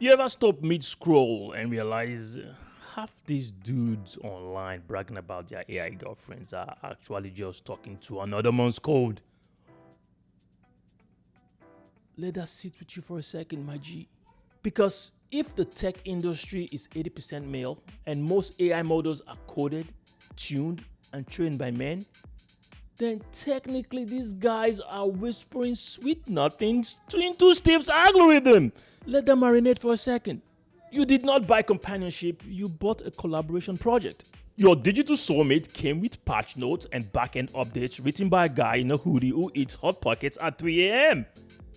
You ever stop mid-scroll and realize half these dudes online bragging about their AI girlfriends are actually just talking to another man's code? Let that sit with you for a second, my G. Because if the tech industry is 80% male and most AI models are coded, tuned, and trained by men, then technically these guys are whispering sweet nothings into Steve's algorithm. Let them marinate for a second. You did not buy companionship, you bought a collaboration project. Your digital soulmate came with patch notes and backend updates written by a guy in a hoodie who eats Hot Pockets at 3 a.m.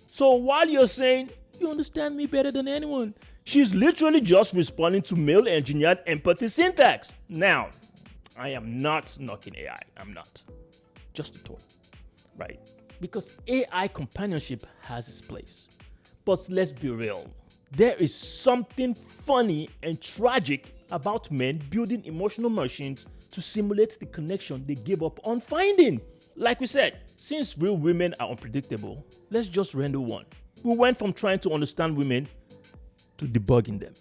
So while you're saying, you understand me better than anyone, she's literally just responding to male engineered empathy syntax. Now, I am not knocking AI. I'm not. Just a thought, right? Because AI companionship has its place. But let's be real. There is something funny and tragic about men building emotional machines to simulate the connection they gave up on finding. Like we said, since real women are unpredictable, let's just render one. We went from trying to understand women to debugging them.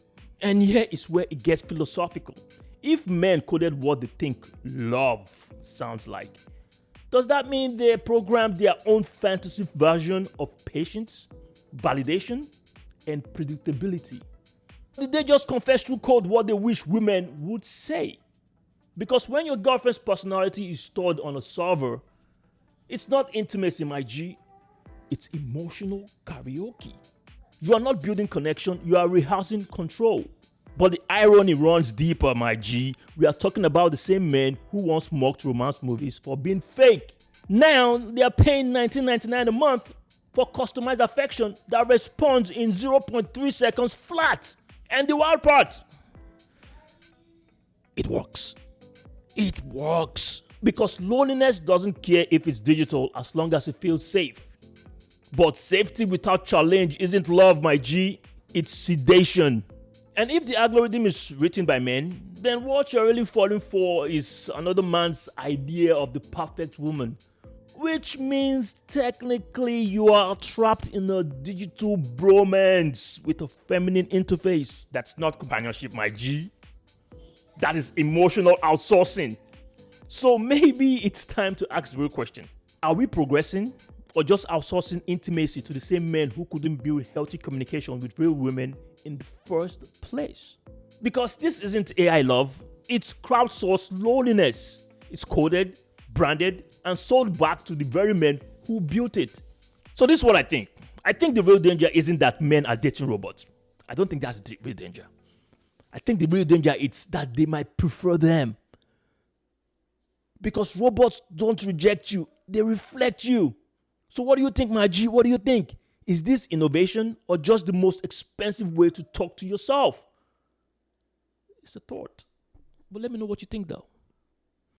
And here is where it gets philosophical. If men coded what they think love sounds like, does that mean they programmed their own fantasy version of patience, validation, and predictability? Did they just confess through code what they wish women would say? Because when your girlfriend's personality is stored on a server, it's not intimacy, my G. It's emotional karaoke. You are not building connection, you are rehearsing control. But the irony runs deeper, my G. We are talking about the same men who once mocked romance movies for being fake. Now they are paying $19.99 a month for customized affection that responds in 0.3 seconds flat. And the wild part, it works. It works. Because loneliness doesn't care if it's digital as long as it feels safe. But safety without challenge isn't love, my G. It's sedation. And if the algorithm is written by men, then what you're really falling for is another man's idea of the perfect woman. Which means technically you are trapped in a digital bromance with a feminine interface. That's not companionship, my G. That is emotional outsourcing. So maybe it's time to ask the real question. Are we progressing or just outsourcing intimacy to the same men who couldn't build healthy communication with real women in the first place? Because this isn't AI love, it's crowdsourced loneliness. It's coded, branded, and sold back to the very men who built it. So this is what I think. I think the real danger isn't that men are dating robots. I don't think that's the real danger. I think the real danger is that they might prefer them. Because robots don't reject you, they reflect you. So what do you think, my G? What do you think? Is this innovation or just the most expensive way to talk to yourself? It's a thought. But let me know what you think though.